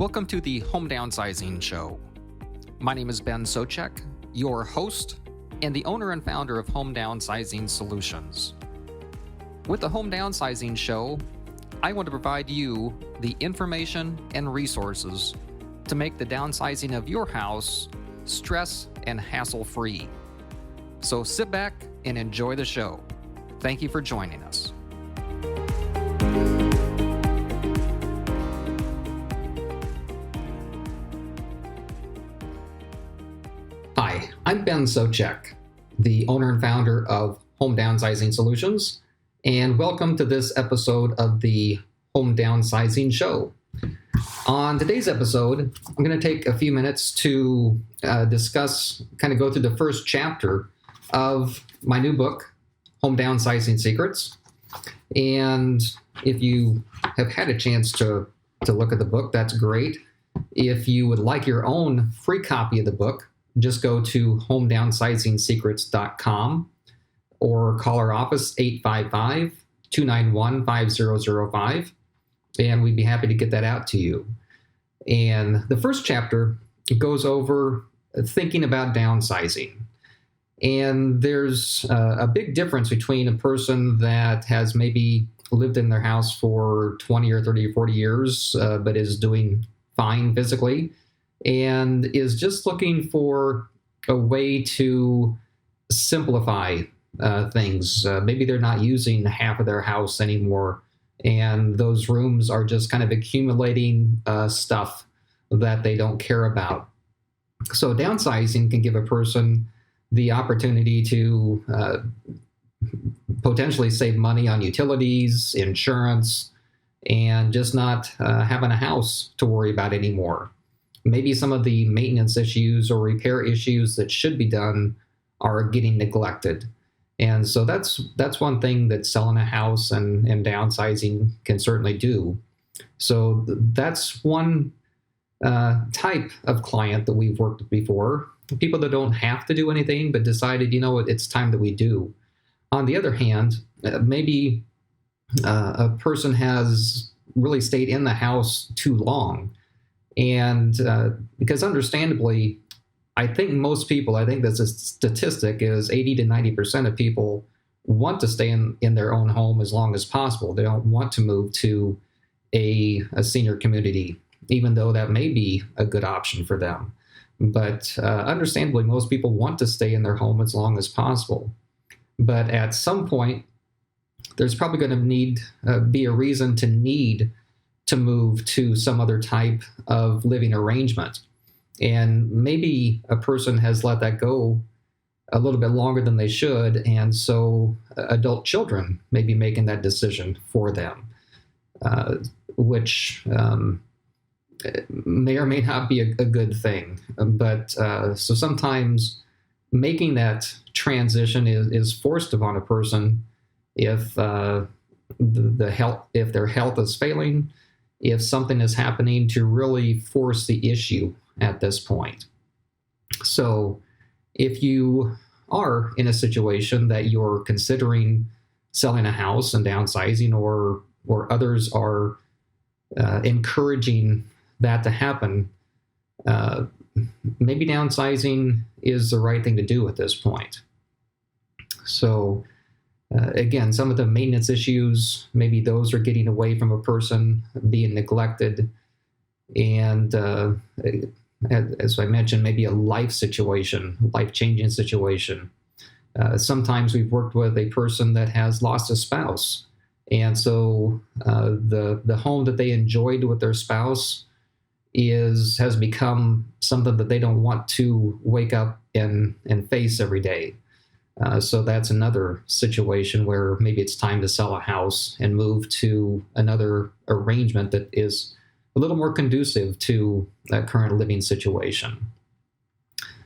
Welcome to the Home Downsizing Show. My name is Ben Souchek, your host and the owner and founder of Home Downsizing Solutions. With the Home Downsizing Show, I want to provide you the information and resources to make the downsizing of your house stress and hassle-free. So sit back and enjoy the show. Thank you for joining us. Hi, I'm Ben Souchek, the owner and founder of Home Downsizing Solutions, and welcome to this episode of the Home Downsizing Show. On today's episode, I'm going to take a few minutes to discuss, go through the first chapter of my new book, Home Downsizing Secrets. And if you have had a chance to look at the book, that's great. If you would like your own free copy of the book, just go to homedownsizing-secrets.com or call our office 855-291-5005, and we'd be happy to get that out to you. And the first chapter goes over thinking about downsizing. And there's a big difference between a person that has maybe lived in their house for 20 or 30 or 40 years, but is doing fine physically, and is just looking for a way to simplify things. Maybe they're not using half of their house anymore, and those rooms are just kind of accumulating stuff that they don't care about. So downsizing can give a person the opportunity to potentially save money on utilities, insurance, and just not having a house to worry about anymore. Maybe some of the maintenance issues or repair issues that should be done are getting neglected. And so that's one thing that selling a house and downsizing can certainly do. So that's one type of client that we've worked with before. People that don't have to do anything, but decided, it's time that we do. On the other hand, maybe a person has really stayed in the house too long. And because understandably, I think that's a statistic, is 80 to 90% of people want to stay in their own home as long as possible. They don't want to move to a senior community, even though that may be a good option for them. But understandably, most people want to stay in their home as long as possible. But at some point, there's probably going to be a reason to need to move to some other type of living arrangement. And maybe a person has let that go a little bit longer than they should, and so adult children may be making that decision for them, which may or may not be a good thing. But so sometimes making that transition is forced upon a person if their health is failing, if something is happening to really force the issue at this point. So if you are in a situation that you're considering selling a house and downsizing, or others are encouraging that to happen, maybe downsizing is the right thing to do at this point. So again, some of the maintenance issues, maybe those are getting away from a person, being neglected. And as I mentioned, maybe a life-changing situation. Sometimes we've worked with a person that has lost a spouse. And so the home that they enjoyed with their spouse has become something that they don't want to wake up and face every day. So that's another situation where maybe it's time to sell a house and move to another arrangement that is a little more conducive to that current living situation.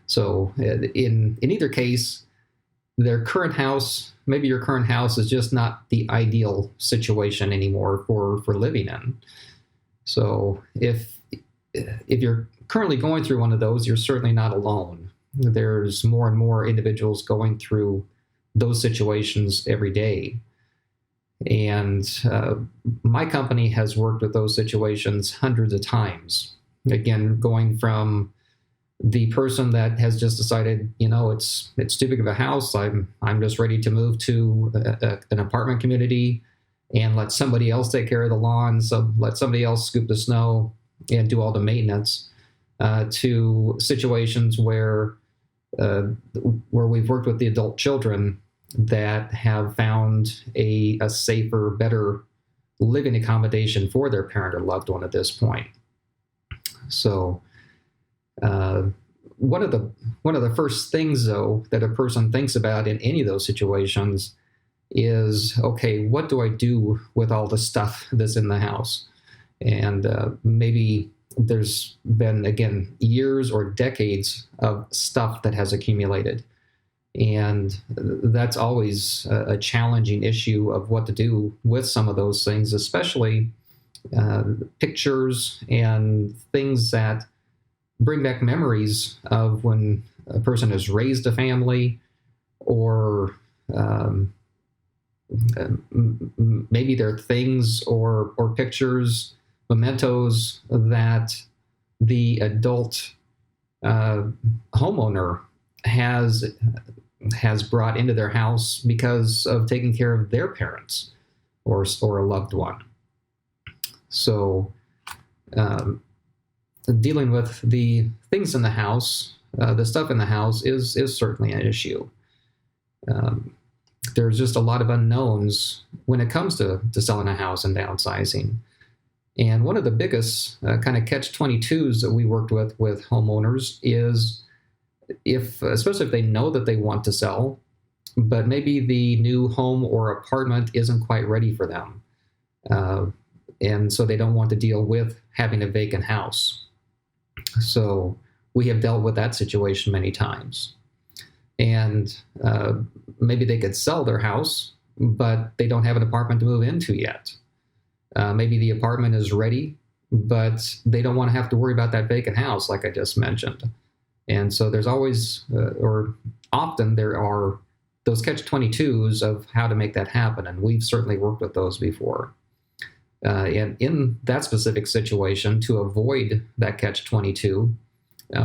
So in either case, maybe your current house is just not the ideal situation anymore for living in. So if you're currently going through one of those, you're certainly not alone. There's more and more individuals going through those situations every day. And my company has worked with those situations hundreds of times. Again, going from the person that has just decided, it's too big of a house. I'm just ready to move to an apartment community and let somebody else take care of the lawn. So let somebody else scoop the snow and do all the maintenance, to situations where we've worked with the adult children that have found a safer, better living accommodation for their parent or loved one at this point. So one of the first things, though, that a person thinks about in any of those situations is, okay, what do I do with all the stuff that's in the house? And maybe there's been, again, years or decades of stuff that has accumulated. And that's always a challenging issue of what to do with some of those things, especially pictures and things that bring back memories of when a person has raised a family, or maybe they're things or pictures, mementos that the adult homeowner has brought into their house because of taking care of their parents or a loved one. So dealing with the things in the house, the stuff in the house is certainly an issue. There's just a lot of unknowns when it comes to selling a house and downsizing. And one of the biggest kind of catch-22s that we worked with homeowners is, especially if they know that they want to sell, but maybe the new home or apartment isn't quite ready for them. And so they don't want to deal with having a vacant house. So we have dealt with that situation many times. And maybe they could sell their house, but they don't have an apartment to move into yet. Maybe the apartment is ready, but they don't want to have to worry about that vacant house, like I just mentioned. And so there's always, or often there are those catch-22s of how to make that happen. And we've certainly worked with those before. And in that specific situation, to avoid that catch-22,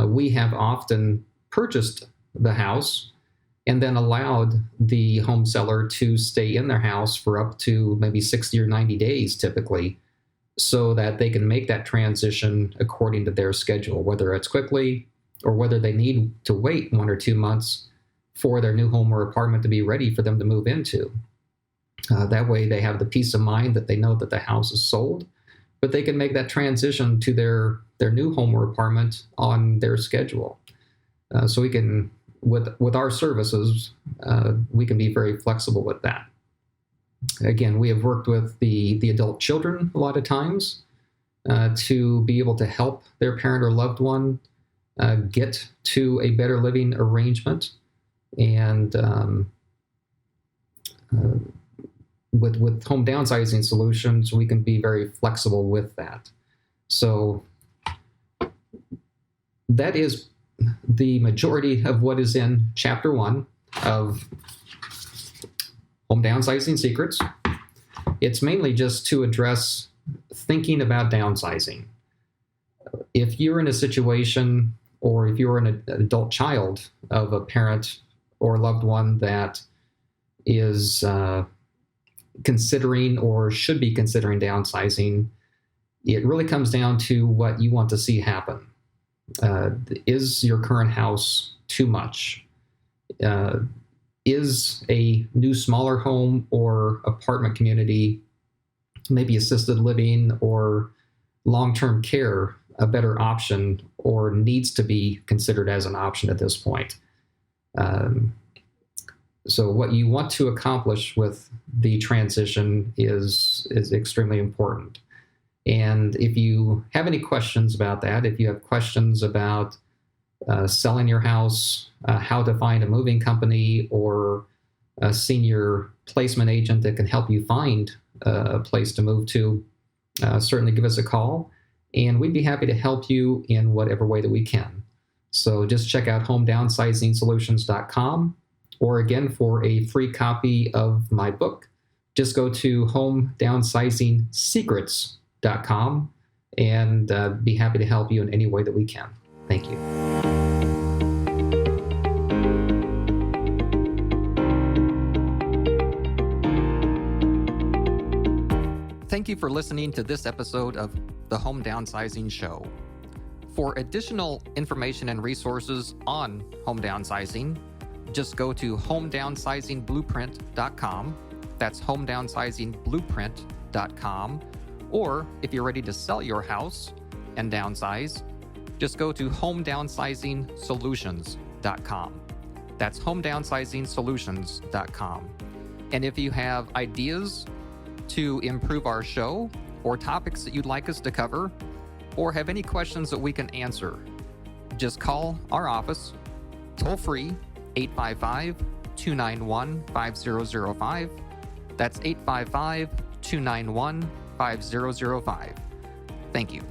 we have often purchased the house and then allowed the home seller to stay in their house for up to maybe 60 or 90 days typically, so that they can make that transition according to their schedule, whether it's quickly or whether they need to wait 1 or 2 months for their new home or apartment to be ready for them to move into. That way they have the peace of mind that they know that the house is sold, but they can make that transition to their new home or apartment on their schedule. So we can, with our services, we can be very flexible with that. Again, we have worked with the adult children a lot of times to be able to help their parent or loved one get to a better living arrangement. And with Home Downsizing Solutions, we can be very flexible with that. So that is the majority of what is in Chapter 1 of Home Downsizing Secrets. It's mainly just to address thinking about downsizing. If you're in a situation, or if you're an adult child of a parent or loved one that is considering or should be considering downsizing, it really comes down to what you want to see happen. Is your current house too much? Is a new smaller home or apartment community, maybe assisted living or long-term care, a better option, or needs to be considered as an option at this point? So what you want to accomplish with the transition is extremely important. And if you have any questions about that, if you have questions about selling your house, how to find a moving company or a senior placement agent that can help you find a place to move to, certainly give us a call, and we'd be happy to help you in whatever way that we can. So just check out homedownsizing-solutions.com, or again, for a free copy of my book, just go to homedownsizing-secrets.com and be happy to help you in any way that we can. Thank you. Thank you for listening to this episode of the Home Downsizing Show. For additional information and resources on home downsizing, just go to homedownsizing.blueprint.com. That's homedownsizing.blueprint.com. Or if you're ready to sell your house and downsize, just go to homedownsizing That's homedownsizing And if you have ideas to improve our show or topics that you'd like us to cover, or have any questions that we can answer, just call our office toll free 855-291-5005. That's 855-291-5005. Thank you.